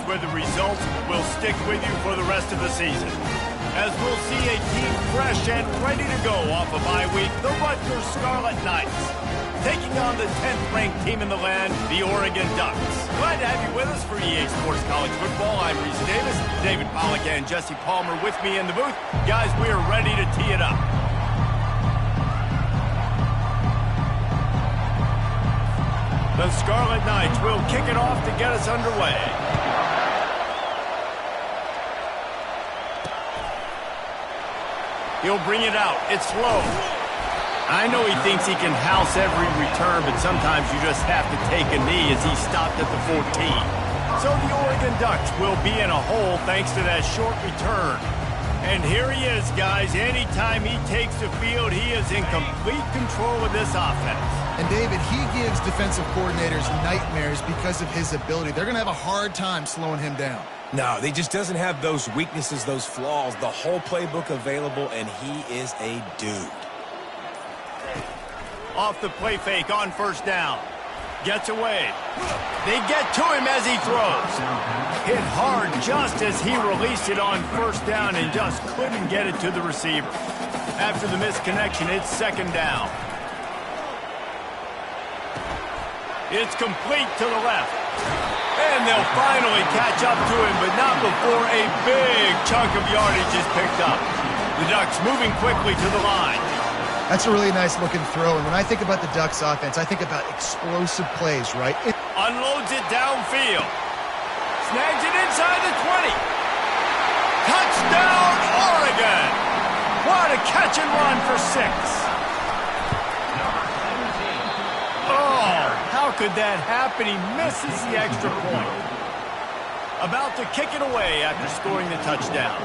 where the results will stick with you for the rest of the season. As we'll see a team fresh and ready to go off a bye week, the Rutgers Scarlet Knights, taking on the 10th-ranked team in the land, the Oregon Ducks. Glad to have you with us for EA Sports College Football. I'm Reese Davis, David Pollack and Jesse Palmer with me in the booth. Guys, we are ready to tee it up. The Scarlet Knights will kick it off to get us underway. He'll bring it out. It's slow. I know he thinks he can house every return, but sometimes you just have to take a knee as he stopped at the 14. So the Oregon Ducks will be in a hole thanks to that short return. And here he is, guys. Anytime he takes the field, he is in complete control of this offense. And David, he gives defensive coordinators nightmares because of his ability. They're going to have a hard time slowing him down. No, he just doesn't have those weaknesses, those flaws, the whole playbook available, and he is a dude. Off the play fake on first down. Gets away. They get to him as he throws. Hit hard just as he released it on first down and just couldn't get it to the receiver. After the misconnection, it's second down. It's complete to the left. And they'll finally catch up to him, but not before a big chunk of yardage is picked up. The Ducks moving quickly to the line. That's a really nice-looking throw. And when I think about the Ducks offense, I think about explosive plays, right? Unloads it downfield. Snags it inside the 20. Touchdown, Oregon! What a catch and run for 6. Oh, how could that happen? He misses the extra point. About to kick it away after scoring the touchdown.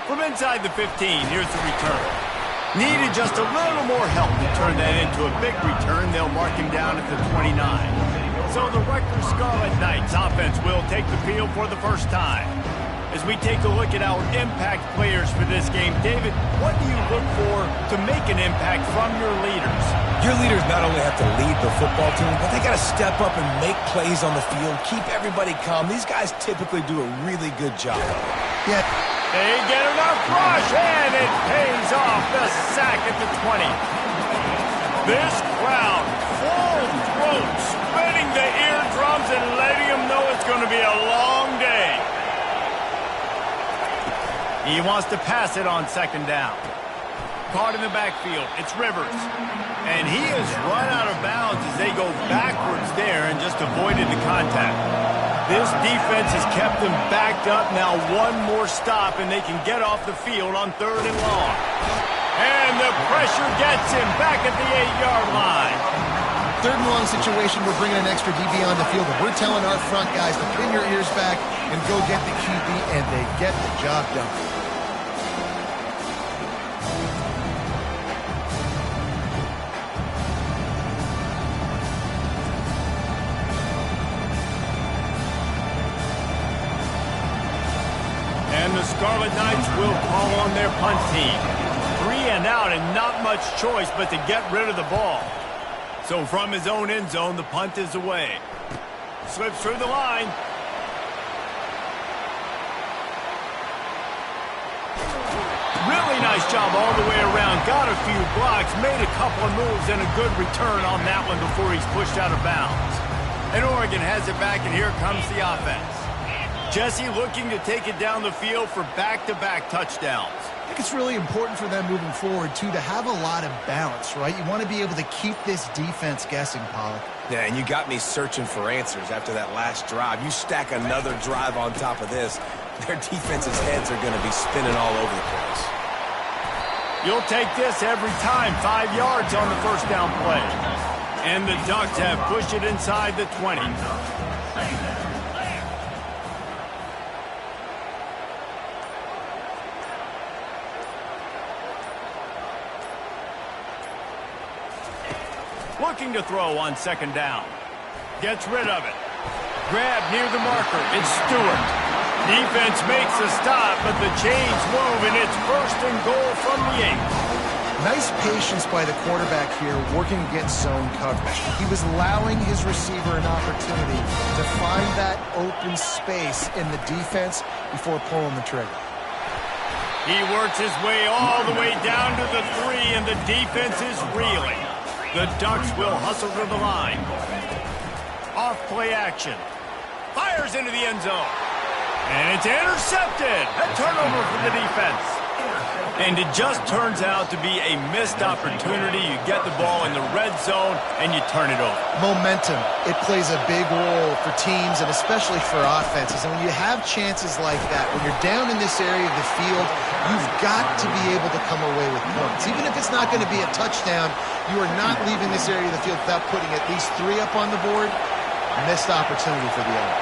From inside the 15, here's the return. Needed just a little more help to turn that into a big return. They'll mark him down at the 29. So the Rutgers Scarlet Knights offense will take the field for the first time. As we take a look at our impact players for this game, David, what do you look for to make an impact from your leaders? Your leaders not only have to lead the football team, but they got to step up and make plays on the field, keep everybody calm. These guys typically do a really good job. Yeah. They get enough rush, and it pays off the sack at the 20. This crowd, full throat, spinning the eardrums and letting them know it's going to be a long day. He wants to pass it on second down. Caught in the backfield, it's Rivers. And he has run out of bounds as they go backwards there and just avoided the contact. This defense has kept them backed up. Now one more stop, and they can get off the field on third and long. And the pressure gets him back at the 8-yard line. Third and long situation, we're bringing an extra DB on the field, but we're telling our front guys to pin your ears back and go get the QB, and they get the job done. And the Scarlet Knights will call on their punt team. 3 and out and not much choice but to get rid of the ball. So from his own end zone, the punt is away. Slips through the line. Really nice job all the way around. Got a few blocks, made a couple of moves, and a good return on that one before he's pushed out of bounds. And Oregon has it back, and here comes the offense. Jesse looking to take it down the field for back-to-back touchdowns. I think it's really important for them moving forward, too, to have a lot of balance, right? You want to be able to keep this defense guessing, Pollack. Yeah, and you got me searching for answers after that last drive. You stack another drive on top of this, their defense's heads are going to be spinning all over the place. You'll take this every time. 5 yards on the first down play. And the Ducks have pushed it inside the 20. Looking to throw on second down. Gets rid of it. Grab near the marker. It's Stewart. Defense makes a stop, but the chains move, and it's first and goal from the 8. Nice patience by the quarterback here, working against zone coverage. He was allowing his receiver an opportunity to find that open space in the defense before pulling the trigger. He works his way all the way down to the 3, and the defense is reeling. The Ducks will hustle to the line. Off play action. Fires into the end zone. And it's intercepted. A turnover for the defense. And it just turns out to be a missed opportunity. You get the ball in the red zone, and you turn it over. Momentum. It plays a big role for teams and especially for offenses. And when you have chances like that, when you're down in this area of the field, you've got to be able to come away with points. Even if it's not going to be a touchdown, you are not leaving this area of the field without putting at least 3 up on the board. Missed opportunity for the other.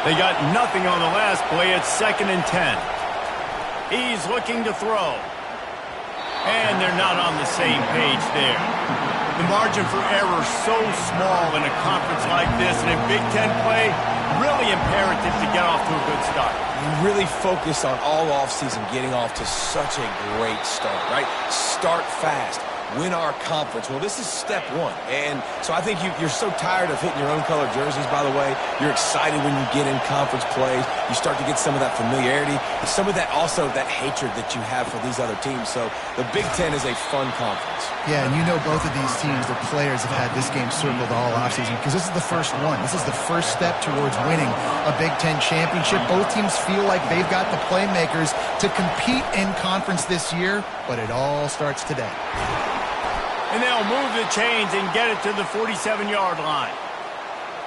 They got nothing on the last play. It's 2nd and 10. He's looking to throw. And they're not on the same page there. The margin for error so small in a conference like this, and in Big Ten play, really imperative to get off to a good start. You really focus on all offseason getting off to such a great start, right? Start fast. Win our conference. Well, this is step 1. And so I think you're so tired of hitting your own color jerseys, by the way. You're excited when you get in conference plays. You start to get some of that familiarity, and some of that also that hatred that you have for these other teams. So the Big Ten is a fun conference. Yeah, and you know both of these teams, the players have had this game circled all offseason because this is the first one. This is the first step towards winning a Big Ten championship. Both teams feel like they've got the playmakers to compete in conference this year, but it all starts today. And they'll move the chains and get it to the 47-yard line.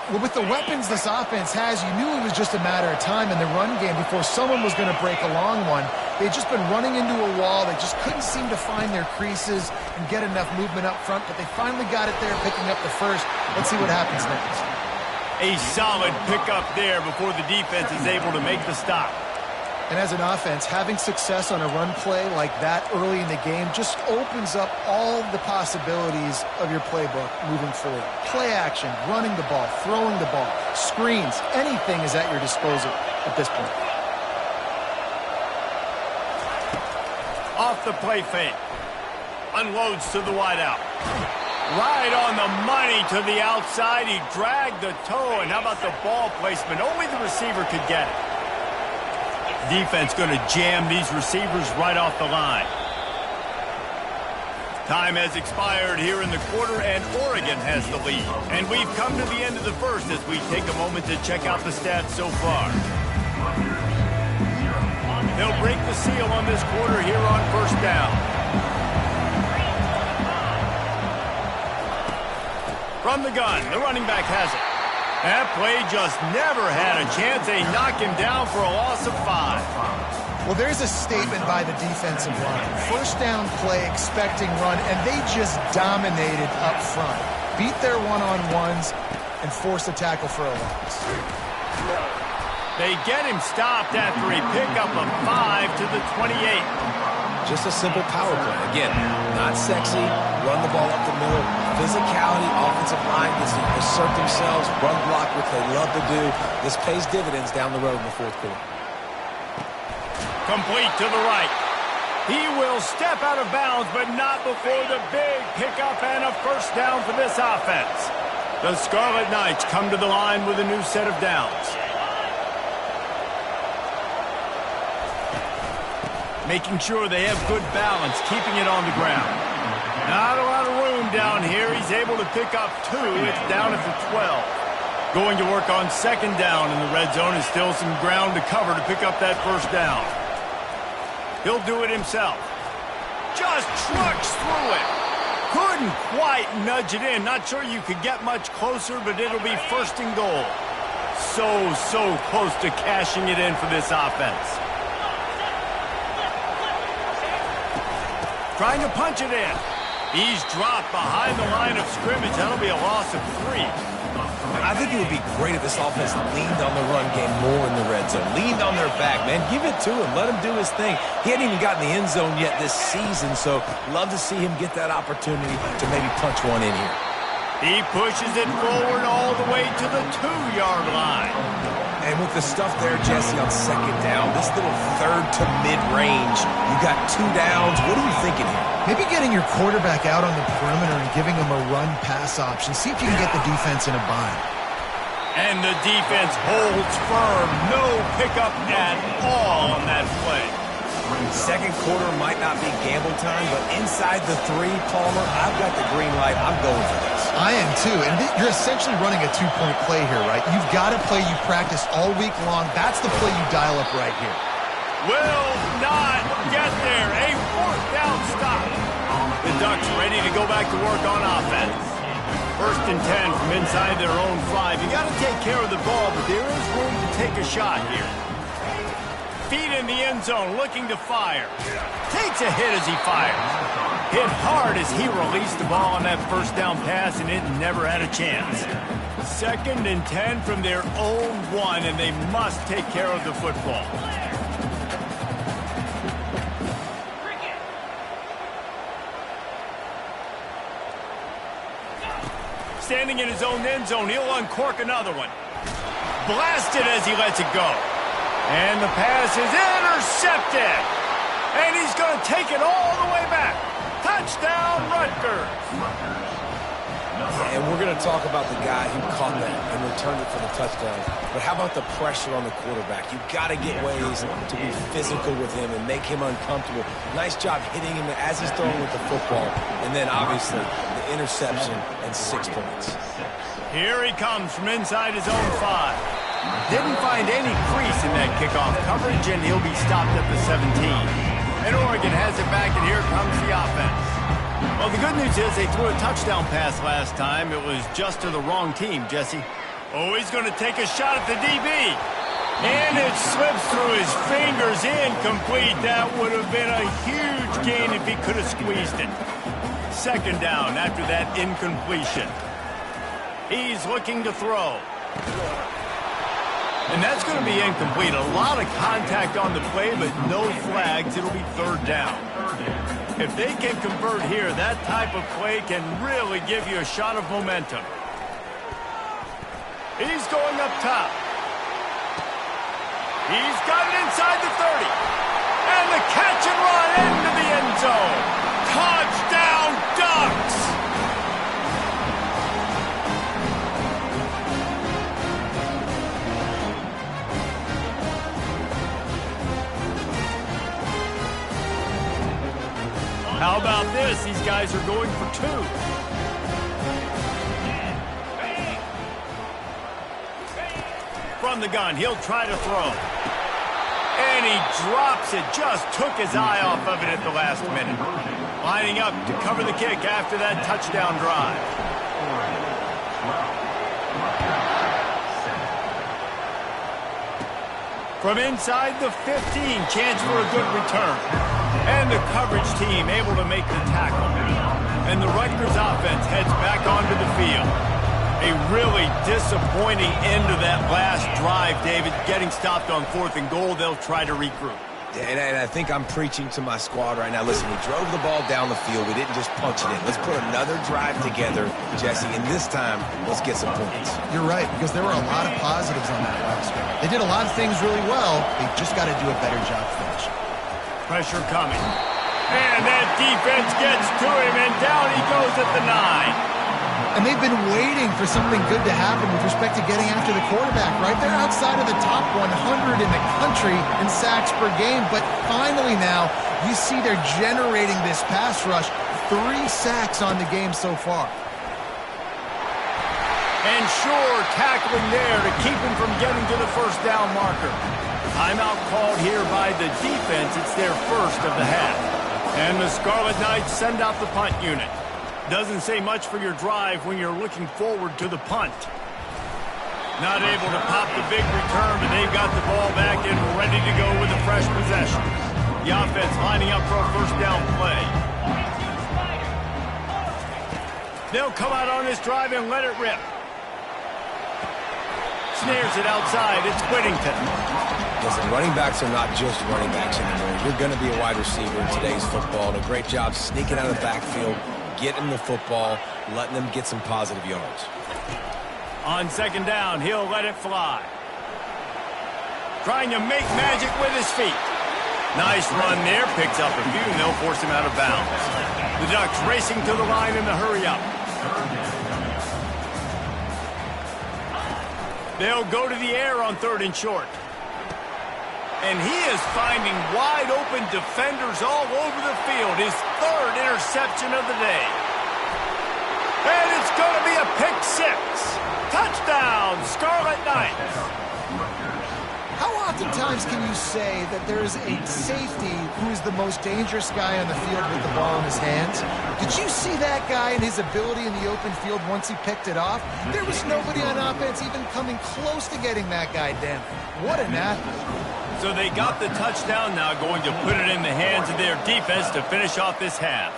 Well, with the weapons this offense has, you knew it was just a matter of time in the run game before someone was going to break a long one. They'd just been running into a wall. They just couldn't seem to find their creases and get enough movement up front, but they finally got it there, picking up the first. Let's see what happens next. A solid pickup there before the defense is able to make the stop. And as an offense, having success on a run play like that early in the game just opens up all the possibilities of your playbook moving forward. Play action, running the ball, throwing the ball, screens, anything is at your disposal at this point. Off the play fake. Unloads to the wideout. Right on the money to the outside. He dragged the toe, and how about the ball placement? Only the receiver could get it. Defense going to jam these receivers right off the line. Time has expired here in the quarter, and Oregon has the lead. And we've come to the end of the first as we take a moment to check out the stats so far. They'll break the seal on this quarter here on first down. From the gun, the running back has it. That play just never had a chance. They knock him down for a loss of 5. Well, there's a statement by the defensive line. First down play, expecting run, and they just dominated up front. Beat their one-on-ones and forced a tackle for a loss. They get him stopped after a pickup of 5 to the 28. Just a simple power play. Again, not sexy, run the ball up the middle, physicality, offensive line gets to assert themselves, run block, which they love to do. This pays dividends down the road in the 4th quarter. Complete to the right. He will step out of bounds, but not before the big pickup and a first down for this offense. The Scarlet Knights come to the line with a new set of downs. Making sure they have good balance, keeping it on the ground. Not a lot of room down here. He's able to pick up 2. It's down at the 12. Going to work on second down in the red zone. Is still some ground to cover to pick up that first down. He'll do it himself. Just trucks through it. Couldn't quite nudge it in. Not sure you could get much closer, but it'll be first and goal. So close to cashing it in for this offense. Trying to punch it in. He's dropped behind the line of scrimmage. That'll be a loss of 3. I think it would be great if this offense leaned on the run game more in the red zone. Leaned on their back, man. Give it to him. Let him do his thing. He hadn't even gotten the end zone yet this season, so love to see him get that opportunity to maybe punch one in here. He pushes it forward all the way to the 2-yard line. And with the stuff there, Jesse, on second down, this little third to mid-range, you got 2 downs. What are you thinking here? Maybe getting your quarterback out on the perimeter and giving him a run-pass option. See if you can get the defense in a bind. And the defense holds firm. No pickup at all on that play. Second quarter might not be gamble time, but inside the 3, Palmer, I've got the green light. I'm going for this. I am too, and you're essentially running a 2-point play here, right? You've got a play you practiced all week long. That's the play you dial up right here. Will not get there. A 4th down stop. The Ducks ready to go back to work on offense. 1st and 10 from inside their own 5. You got to take care of the ball, but there is room to take a shot here. Feet in the end zone, looking to fire. Takes a hit as he fires. Hit hard as he released the ball on that 1st down pass, and it never had a chance. 2nd and 10 from their own 1, and they must take care of the football. Standing in his own end zone, he'll uncork another one. Blasted as he lets it go. And the pass is intercepted. And he's going to take it all the way back. Touchdown, Rutgers. And we're going to talk about the guy who caught that and returned it for the touchdown. But how about the pressure on the quarterback? You've got to get ways to be physical with him and make him uncomfortable. Nice job hitting him as he's throwing with the football. And then, obviously, the interception and 6 points. Here he comes from inside his own 5. Didn't find any crease in that kickoff coverage, and he'll be stopped at the 17. And Oregon has it back, and here comes the offense. Well, the good news is they threw a touchdown pass last time. It was just to the wrong team, Jesse. Oh, he's going to take a shot at the DB. And it slips through his fingers, incomplete. That would have been a huge gain if he could have squeezed it. 2nd down after that incompletion. He's looking to throw. And that's going to be incomplete. A lot of contact on the play, but no flags. It'll be 3rd down. If they can convert here, that type of play can really give you a shot of momentum. He's going up top. He's got it inside the 30. And the catch and run into the end zone. Touchdown, Ducks! How about this? These guys are going for 2. From the gun, he'll try to throw. And he drops it. Just took his eye off of it at the last minute. Lining up to cover the kick after that touchdown drive. From inside the 15, chance for a good return. And the coverage team able to make the tackle. And the Rutgers offense heads back onto the field. A really disappointing end of that last drive, David. Getting stopped on 4th and goal, they'll try to regroup. And I think I'm preaching to my squad right now. Listen, we drove the ball down the field. We didn't just punch it in. Let's put another drive together, Jesse, and this time, let's get some points. You're right, because there were a lot of positives on that last one. They did a lot of things really well. They just got to do a better job finishing. Pressure coming. And that defense gets to him, and down he goes at the 9. And they've been waiting for something good to happen with respect to getting after the quarterback, right? They're outside of the top 100 in the country in sacks per game, but finally now you see they're generating this pass rush. 3 sacks on the game so far. And sure, tackling there to keep him from getting to the 1st down marker. Timeout called here by the defense. It's their first of the half. And the Scarlet Knights send out the punt unit. Doesn't say much for your drive when you're looking forward to the punt. Not able to pop the big return, but they've got the ball back and ready to go with a fresh possession. The offense lining up for a 1st down play. They'll come out on this drive and let it rip. Snares it outside. It's Whittington. Listen, running backs are not just running backs anymore. You're going to be a wide receiver in today's football. And a great job sneaking out of the backfield, getting the football, letting them get some positive yards. On 2nd down, he'll let it fly. trying to make magic with his feet. Nice run there, picks up a few, and they'll force him out of bounds. The Ducks racing to the line in the hurry-up. They'll go to the air on 3rd and short. And he is finding wide-open defenders all over the field. His 3rd interception of the day. And it's going to be a pick 6. Touchdown, Scarlet Knights. How oftentimes can you say that there is a safety who is the most dangerous guy on the field with the ball in his hands? Did you see that guy and his ability in the open field once he picked it off? There was nobody on offense even coming close to getting that guy down. What an athlete. So they got the touchdown now, going to put it in the hands of their defense to finish off this half.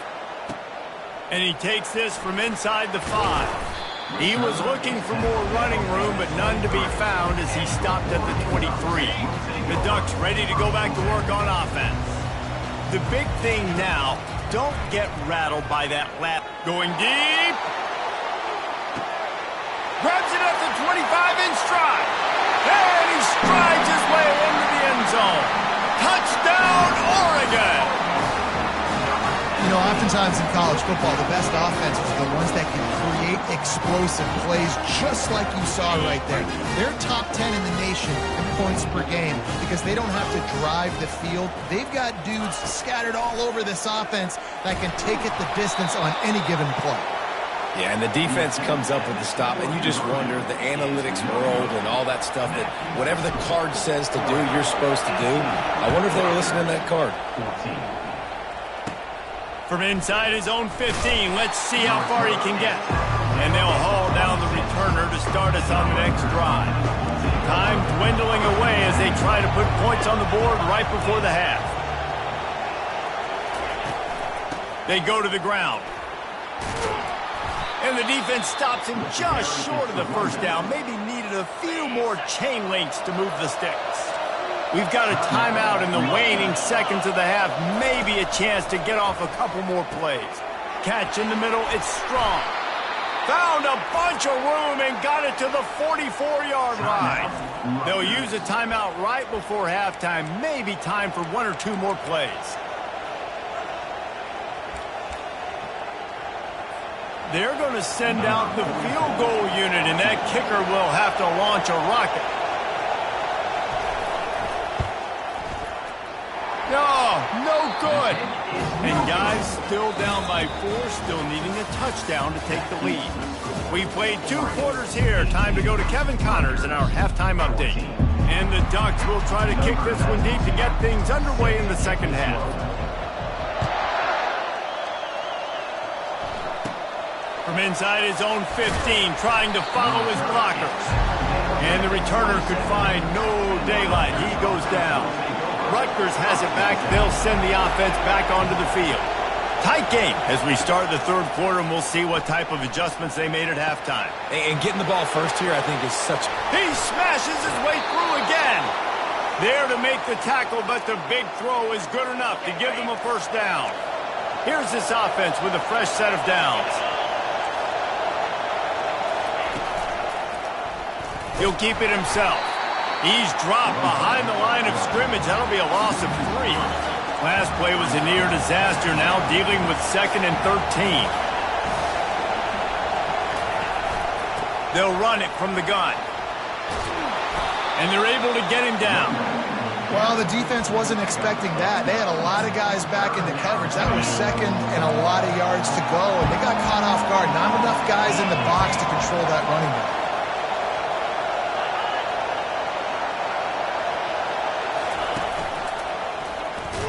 And he takes this from inside the 5. He was looking for more running room, but none to be found as he stopped at the 23. The Ducks ready to go back to work on offense. The big thing now, don't get rattled by that lap. Going deep. Grabs it at the 25 in stride. And he strides his way into the end zone. Touchdown, Oregon! You know, oftentimes in college football, the best offenses are the ones that can create explosive plays, just like you saw right there. They're top 10 in the nation in points per game because they don't have to drive the field. They've got dudes scattered all over this offense that can take it the distance on any given play. Yeah, and the defense comes up with the stop, and you just wonder, the analytics world and all that stuff, that whatever the card says to do, you're supposed to do. I wonder if they were listening to that card. From inside his own 15, let's see how far he can get. And they'll haul down the returner to start us on the next drive. Time dwindling away as they try to put points on the board right before the half. They go to the ground. And the defense stops him just short of the first down. Maybe needed a few more chain links to move the sticks. We've got a timeout in the waning seconds of the half. Maybe a chance to get off a couple more plays. Catch in the middle, it's strong. Found a bunch of room and got it to the 44-yard line. They'll use a timeout right before halftime. Maybe time for 1 or 2 more plays. They're going to send out the field goal unit, and that kicker will have to launch a rocket. No good. And guys, still down by 4, still needing a touchdown to take the lead. We played 2 quarters here. Time to go to Kevin Connors in our halftime update. And the Ducks will try to kick this one deep to get things underway in the second half. From inside his own 15, trying to follow his blockers. And the returner could find no daylight. He goes down. Rutgers has it back. They'll send the offense back onto the field. Tight game as we start the 3rd quarter, and we'll see what type of adjustments they made at halftime. And getting the ball first here, I think, is such... He smashes his way through again. There to make the tackle, but the big throw is good enough to give them a first down. Here's this offense with a fresh set of downs. He'll keep it himself. He's dropped behind the line of scrimmage. That'll be a loss of 3. Last play was a near disaster. Now dealing with 2nd and 13. They'll run it from the gun. And they're able to get him down. Well, the defense wasn't expecting that. They had a lot of guys back in the coverage. That was 2nd and a lot of yards to go. And they got caught off guard. Not enough guys in the box to control that running back.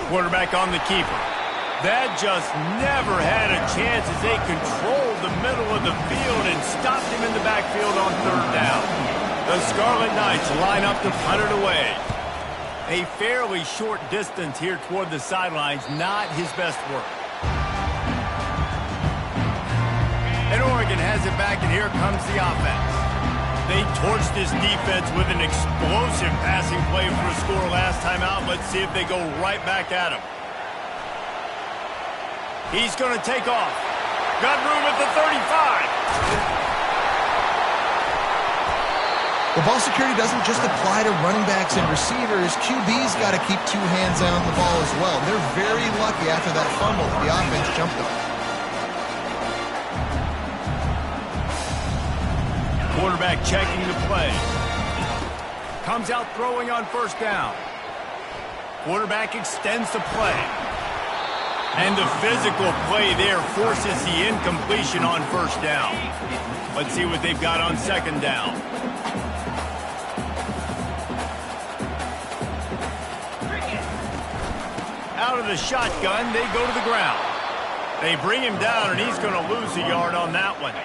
Quarterback on the keeper. That just never had a chance as they controlled the middle of the field and stopped him in the backfield on 3rd down. The Scarlet Knights line up to punt it away. A fairly short distance here toward the sidelines, not his best work. And Oregon has it back, and here comes the offense. They torched this defense with an explosive passing play for a score last time out. Let's see if they go right back at him. He's going to take off. Got room at the 35. Well, ball security doesn't just apply to running backs and receivers. QB's got to keep two hands on the ball as well. They're very lucky after that fumble that the offense jumped on. Quarterback checking the play. Comes out throwing on first down. Quarterback extends the play. And the physical play there forces the incompletion on first down. Let's see what they've got on second down. Out of the shotgun, they go to the ground. They bring him down, and he's going to lose a yard on that one.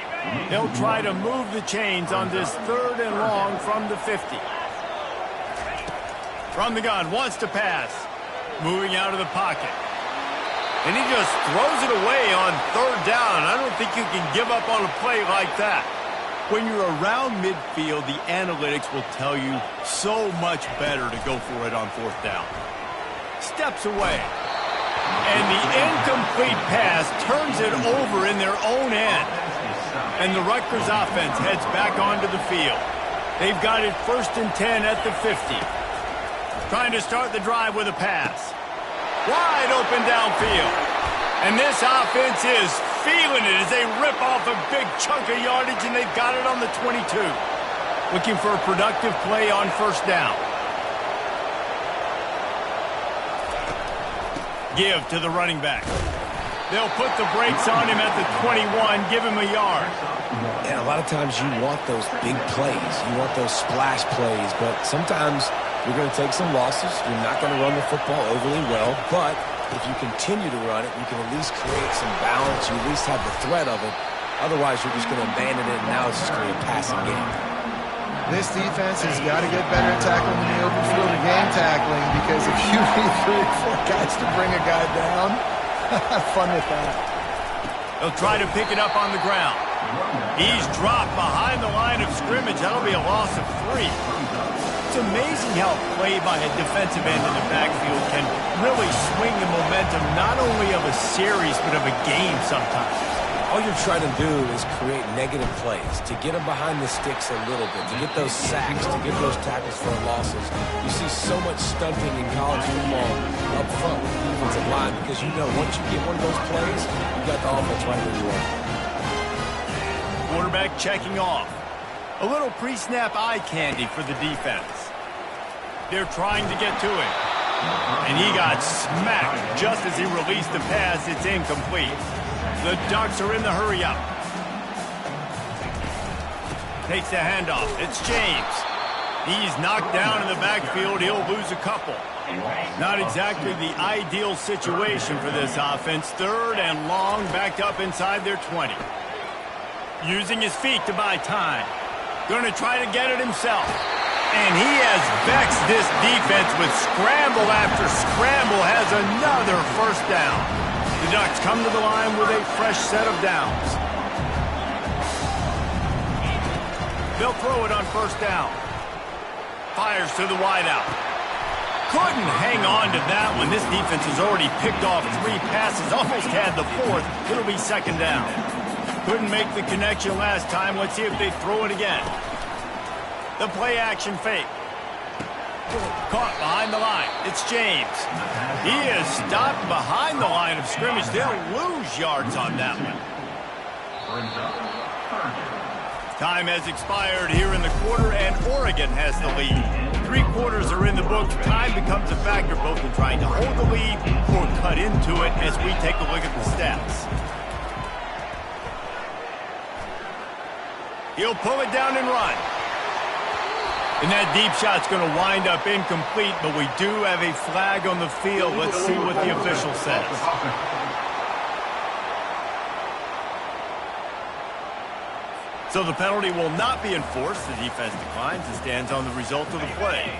They'll try to move the chains on this 3rd and long from the 50. From the gun, wants to pass. Moving out of the pocket. And he just throws it away on 3rd down. I don't think you can give up on a play like that. When you're around midfield, the analytics will tell you so much better to go for it on 4th down. Steps away. And the incomplete pass turns it over in their own end. And the Rutgers offense heads back onto the field. They've got it 1st and 10 at the 50. Trying to start the drive with a pass. Wide open downfield. And this offense is feeling it as they rip off a big chunk of yardage, and they've got it on the 22. Looking for a productive play on 1st down. Give to the running back. They'll put the brakes on him at the 21, give him a yard. And a lot of times you want those big plays. You want those splash plays, but sometimes you're going to take some losses. You're not going to run the football overly well, but if you continue to run it, you can at least create some balance. You at least have the threat of it. Otherwise, you're just going to abandon it, and now it's just going to be a passing game. This defense has got to get better at tackling in the open field or game tackling, because if you need 3 or 4 guys to bring a guy down, have fun with that. They'll try to pick it up on the ground. He's dropped behind the line of scrimmage. That'll be a loss of 3. It's amazing how play by a defensive end in the backfield can really swing the momentum not only of a series but of a game sometimes. All you're trying to do is create negative plays, to get them behind the sticks a little bit, to get those sacks, to get those tackles for losses. You see so much stunting in college football up front with the defensive line because you know once you get one of those plays, you got the offense right where you are. Quarterback checking off. A little pre-snap eye candy for the defense. They're trying to get to him. And he got smacked just as he released the pass. It's incomplete. The Ducks are in the hurry-up. Takes the handoff. It's James. He's knocked down in the backfield. He'll lose a couple. Not exactly the ideal situation for this offense. 3rd and long, backed up inside their 20. Using his feet to buy time. Going to try to get it himself. And he has vexed this defense with scramble after scramble. Has another 1st down. The Ducks come to the line with a fresh set of downs. They'll throw it on 1st down. Fires to the wideout. Couldn't hang on to that one. This defense has already picked off 3 passes. Almost had the 4th. It'll be 2nd down. Couldn't make the connection last time. Let's see if they throw it again. The play action fake. Caught behind the line. It's James. He is stopped behind the line of scrimmage. They'll lose yards on that one. Time has expired here in the quarter, and Oregon has the lead. 3 quarters are in the books. Time becomes a factor both in trying to hold the lead or cut into it as we take a look at the stats. He'll pull it down and run. And that deep shot's going to wind up incomplete, but we do have a flag on the field. Let's see what the official says. So the penalty will not be enforced. The defense declines and stands on the result of the play.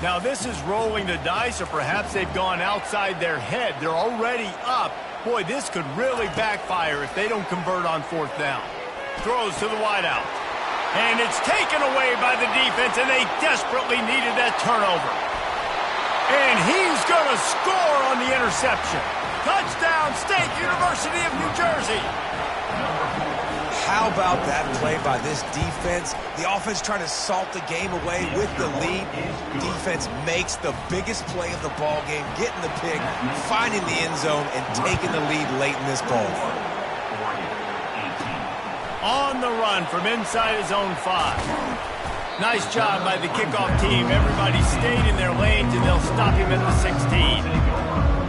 Now this is rolling the dice, or perhaps they've gone outside their head. They're already up. Boy, this could really backfire if they don't convert on 4th down. Throws to the wideout. And it's taken away by the defense, and they desperately needed that turnover. And he's going to score on the interception. Touchdown, State University of New Jersey. How about that play by this defense? The offense trying to salt the game away with the lead. Defense makes the biggest play of the ball game, getting the pick, finding the end zone, and taking the lead late in this ball. On the run from inside his own 5. Nice job by the kickoff team. Everybody stayed in their lanes, and they'll stop him at the 16.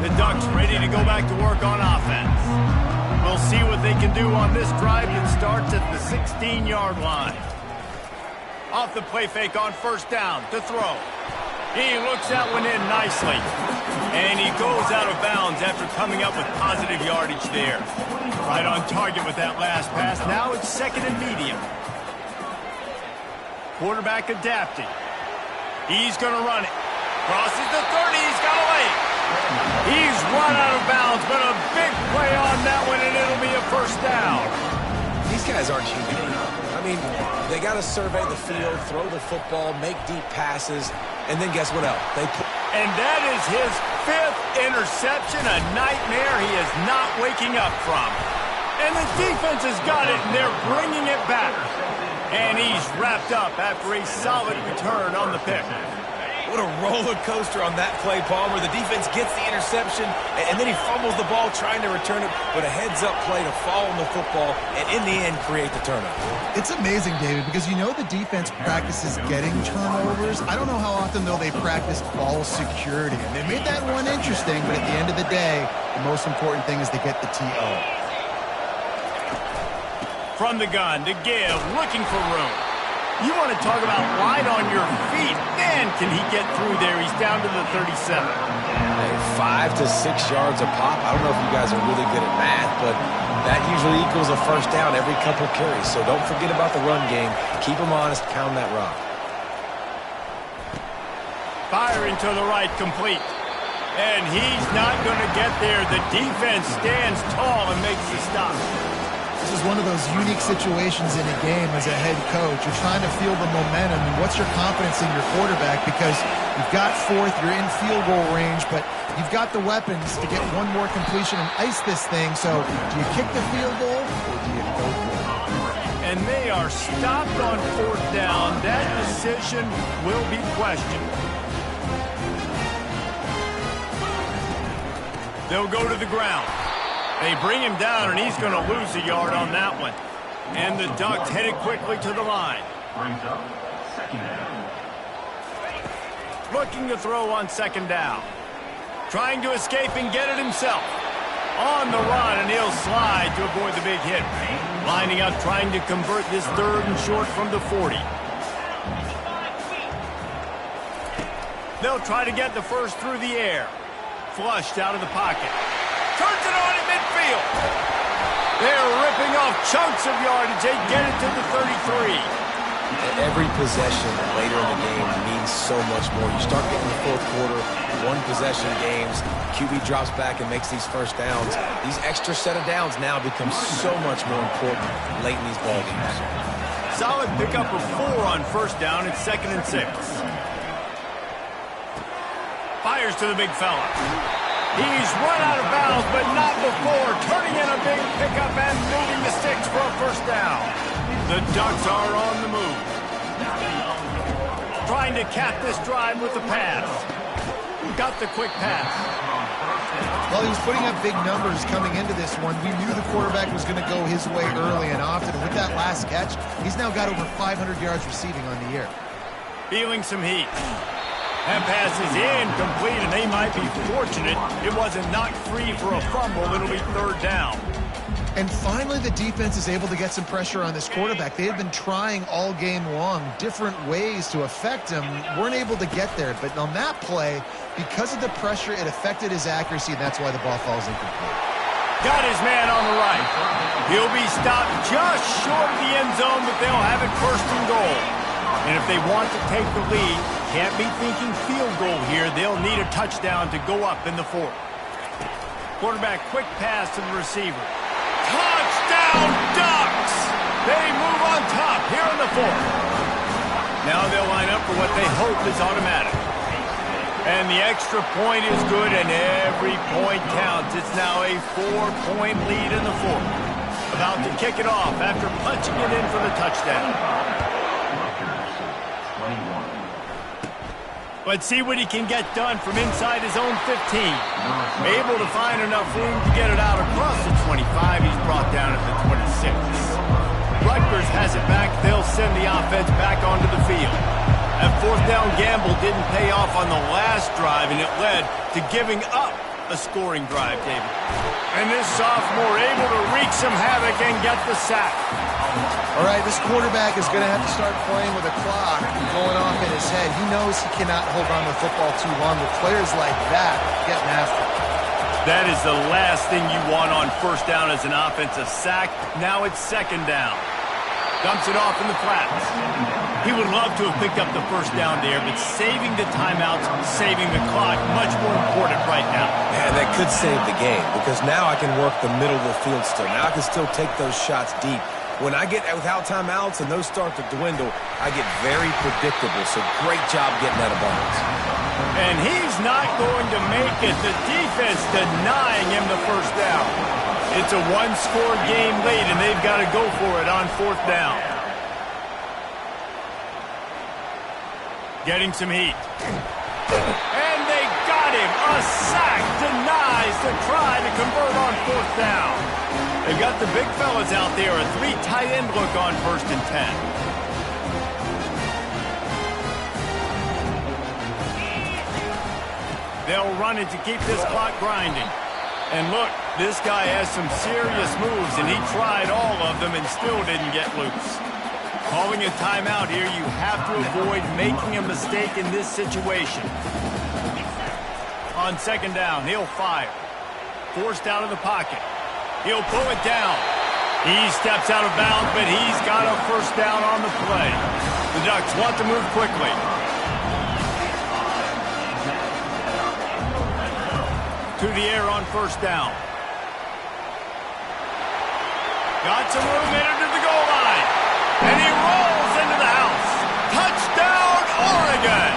The Ducks ready to go back to work on offense. We'll see what they can do on this drive that starts at the 16-yard line. Off the play fake on first down to throw. He looks that one in nicely. And he goes out of bounds after coming up with positive yardage there. Right on target with that last pass. Now it's second and medium. Quarterback adapting. He's going to run it. Crosses the 30. He's got away. He's run out of bounds, but a big play on that one, and it'll be a first down. These guys aren't human. I mean, they got to survey the field, throw the football, make deep passes, and then guess what else? And that is his 5th interception, a nightmare he is not waking up from. And the defense has got it, and they're bringing it back. And he's wrapped up after a solid return on the pick. What a roller coaster on that play, Palmer. The defense gets the interception, and then he fumbles the ball trying to return it with a heads-up play to fall on the football, and in the end, create the turnover. It's amazing, David, because you know the defense practices getting turnovers. I don't know how often, though, they practice ball security. And they made that one interesting, but at the end of the day, the most important thing is they get the TO. From the gun to give, looking for room. You want to talk about light on your feet. Man, can he get through there. He's down to the 37. Hey, 5 to 6 yards a pop. I don't know if you guys are really good at math, but that usually equals a first down every couple carries. So don't forget about the run game. Keep them honest. Pound that rock. Firing to the right, complete. And he's not going to get there. The defense stands tall and makes the stop. This is one of those unique situations in a game as a head coach. You're trying to feel the momentum, and what's your confidence in your quarterback? Because you've got 4th, you're in field goal range, but you've got the weapons to get one more completion and ice this thing. So do you kick the field goal, or do you go for it? And they are stopped on 4th down. That decision will be questioned. They'll go to the ground. They bring him down, and he's going to lose a yard on that one. And the Ducks headed quickly to the line. Looking to throw on second down. Trying to escape and get it himself. On the run, and he'll slide to avoid the big hit. Lining up, trying to convert this 3rd and short from the 40. They'll try to get the first through the air. Flushed out of the pocket. Turns it on at midfield. They're ripping off chunks of yardage. They get it to the 33. Every possession later in the game means so much more. You start getting the 4th quarter, 1-possession games, QB drops back and makes these first downs. These extra set of downs now become so much more important late in these ball games. Solid pickup of 4 on first down. It's 2nd and 6. Fires to the big fella. He's run out of bounds, but not before. Turning in a big pickup and moving the sticks for a first down. The Ducks are on the move. Trying to cap this drive with the pass. Got the quick pass. Well, he was putting up big numbers coming into this one. We knew the quarterback was going to go his way early and often. And with that last catch, he's now got over 500 yards receiving on the year. Feeling some heat. That pass is incomplete, and they might be fortunate it wasn't knocked free for a fumble. It'll be 3rd down. And finally, the defense is able to get some pressure on this quarterback. They had been trying all game long different ways to affect him. Weren't able to get there. But on that play, because of the pressure, it affected his accuracy, and that's why the ball falls incomplete. Got his man on the right. He'll be stopped just short of the end zone, but they'll have it 1st and goal. And if they want to take the lead, can't be thinking field goal here. They'll need a touchdown to go up in the 4th. Quarterback quick pass to the receiver. Touchdown Ducks! They move on top here in the 4th. Now they'll line up for what they hope is automatic. And the extra point is good, and every point counts. It's now a 4-point lead in the 4th. About to kick it off after punching it in for the touchdown. Let's see what he can get done from inside his own 15. Able to find enough room to get it out across the 25. He's brought down at the 26. Rutgers has it back. They'll send the offense back onto the field. That fourth down gamble didn't pay off on the last drive, and it led to giving up a scoring drive, David. And this sophomore able to wreak some havoc and get the sack. All right, this quarterback is going to have to start playing with a clock going off in his head. He knows he cannot hold on to the football too long with players like that getting after him. That is the last thing you want on first down as an offensive sack. Now it's second down. Dumps it off in the flats. He would love to have picked up the first down there, but saving the timeouts, saving the clock, much more important right now. And that could save the game, because now I can work the middle of the field still. Now I can still take those shots deep. When I get without timeouts and those start to dwindle, I get very predictable. So great job getting out of bounds. And he's not going to make it. The defense denying him the first down. It's a one-score game late, and they've got to go for it on fourth down. Getting some heat. And they got him. A sack denies the try to convert on fourth down. They've got the big fellas out there. A 3 tight end look on 1st and 10. They'll run it to keep this clock grinding. And look, this guy has some serious moves, and he tried all of them and still didn't get loose. Calling a timeout here, you have to avoid making a mistake in this situation. On second down, he'll fire. Forced out of the pocket. He'll pull it down. He steps out of bounds, but he's got a first down on the play. The Ducks want to move quickly. To the air on first down. Got some room headed to the goal line. And he rolls into the house. Touchdown, Oregon!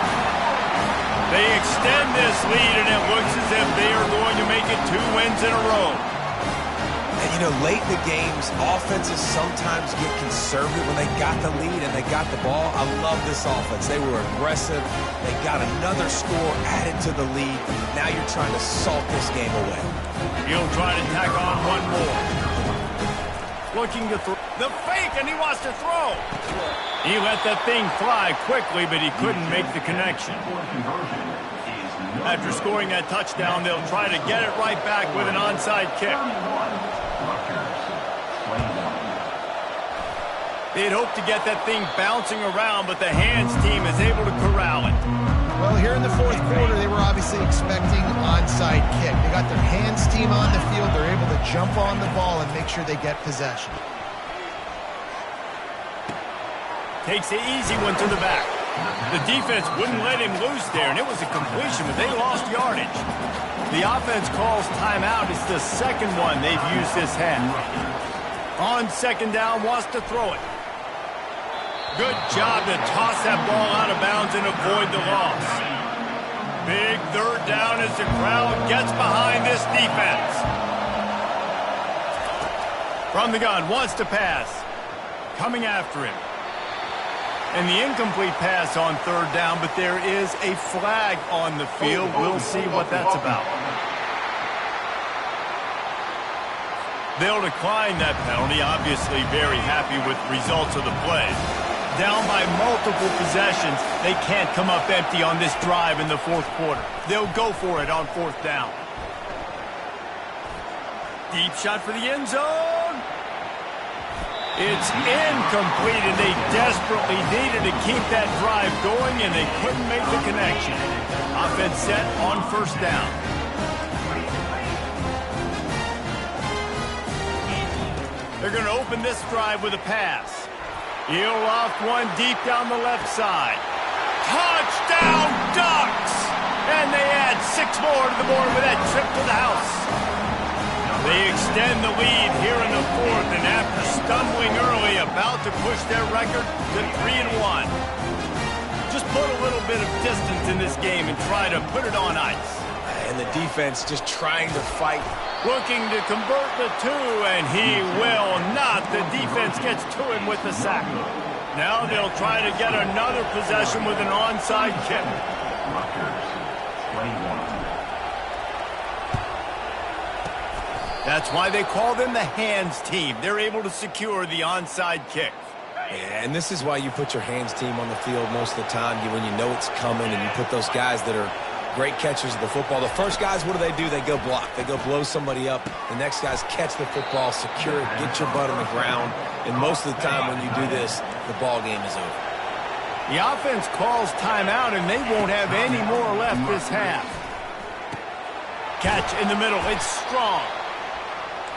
They extend this lead, and it looks as if they are going to make it 2 wins in a row. And, you know, late in the games, offenses sometimes get conservative when they got the lead and they got the ball. I love this offense. They were aggressive. They got another score added to the lead. Now you're trying to salt this game away. He'll try to tack on one more. Looking to throw. The fake, and he wants to throw. He let that thing fly quickly, but he couldn't make the connection. After scoring that touchdown, they'll try to get it right back with an onside kick. They'd hoped to get that thing bouncing around, but the hands team is able to corral it. Well, here in the fourth quarter, they were obviously expecting onside kick. They got their hands team on the field. They're able to jump on the ball and make sure they get possession. Takes the easy one to the back. The defense wouldn't let him loose there, and it was a completion, but they lost yardage. The offense calls timeout. It's the second one they've used this half. On second down, wants to throw it. Good job to toss that ball out of bounds and avoid the loss. Big third down as the crowd gets behind this defense. From the gun, wants to pass. Coming after him. And the incomplete pass on third down, but there is a flag on the field. We'll see what that's about. They'll decline that penalty, obviously very happy with results of the play. Down by multiple possessions, they can't come up empty on this drive in the fourth quarter. They'll go for it on fourth down. Deep shot for the end zone. It's incomplete, and they desperately needed to keep that drive going, and they couldn't make the connection. Offense set on first down. They're going to open this drive with a pass. He'll loft one deep down the left side. Touchdown, Ducks! And they add 6 more to the board with that trip to the house. They extend the lead here in the fourth, and after stumbling early, about to push their record to 3-1. Just put a little bit of distance in this game and try to put it on ice. and the defense just trying to fight. Looking to convert the two, and he will not. The defense gets to him with the sack. Now they'll try to get another possession with an onside kick. Rutgers, 21. That's why they call them the hands team. They're able to secure the onside kick. Yeah, and this is why you put your hands team on the field most of the time, when you know it's coming, and you put those guys that are great catchers of the football. The first guys, what do? They go block. They go blow somebody up. The next guys catch the football, secure it, get your butt on the ground. And most of the time when you do this, the ball game is over. The offense calls timeout, and they won't have any more left this half. Catch in the middle. It's strong.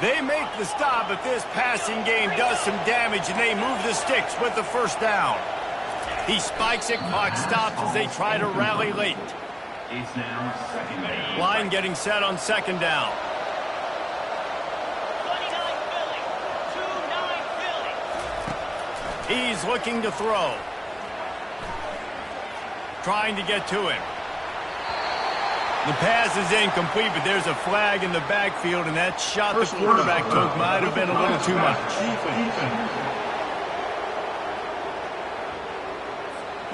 They make the stop, but this passing game does some damage, and they move the sticks with the first down. He spikes it. Clock stops as they try to rally late. It's now second down. Line getting set on second down. 29 Philly. 2-9 Philly. He's looking to throw. Trying to get to him. The pass is incomplete, but there's a flag in the backfield, and that shot the quarterback took might have been a little too much.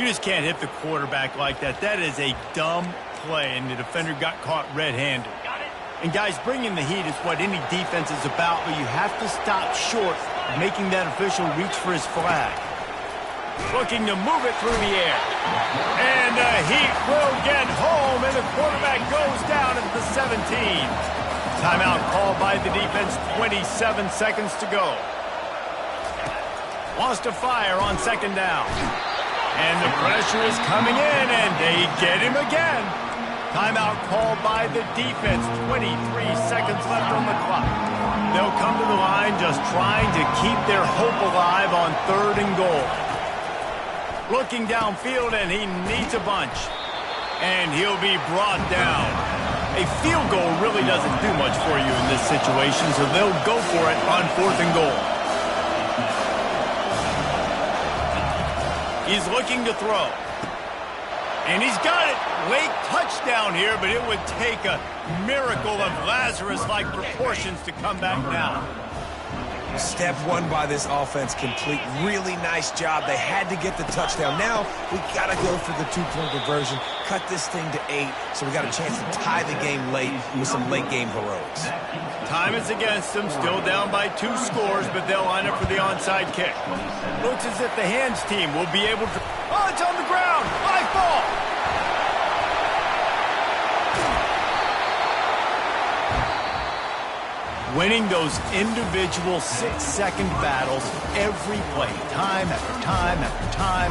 You just can't hit the quarterback like that. That is a dumb play, and the defender got caught red-handed. And, guys, bringing the heat is what any defense is about, but you have to stop short of making that official reach for his flag. Looking to move it through the air. And the heat will get home, and the quarterback goes down at the 17. Timeout called by the defense, 27 seconds to go. Wants to fire on second down. And the pressure is coming in, and they get him again. Timeout called by the defense, 23 seconds left on the clock. They'll come to the line just trying to keep their hope alive on 3rd and goal. Looking downfield, and he needs a bunch. And he'll be brought down. A field goal really doesn't do much for you in this situation, so they'll go for it on 4th and goal. He's looking to throw. And he's got it. Late touchdown here, but it would take a miracle of Lazarus-like proportions to come back now. Step one by this offense complete. Really nice job. They had to get the touchdown. Now we got to go for the 2-point conversion. Cut this thing to 8, so we got a chance to tie the game late with some late-game heroics. Time is against them. Still down by 2 scores, but they'll line up for the onside kick. Looks as if the hands team will be able to... Oh, it's on the ground. High ball. Winning those individual 6-second battles every play, time after time after time.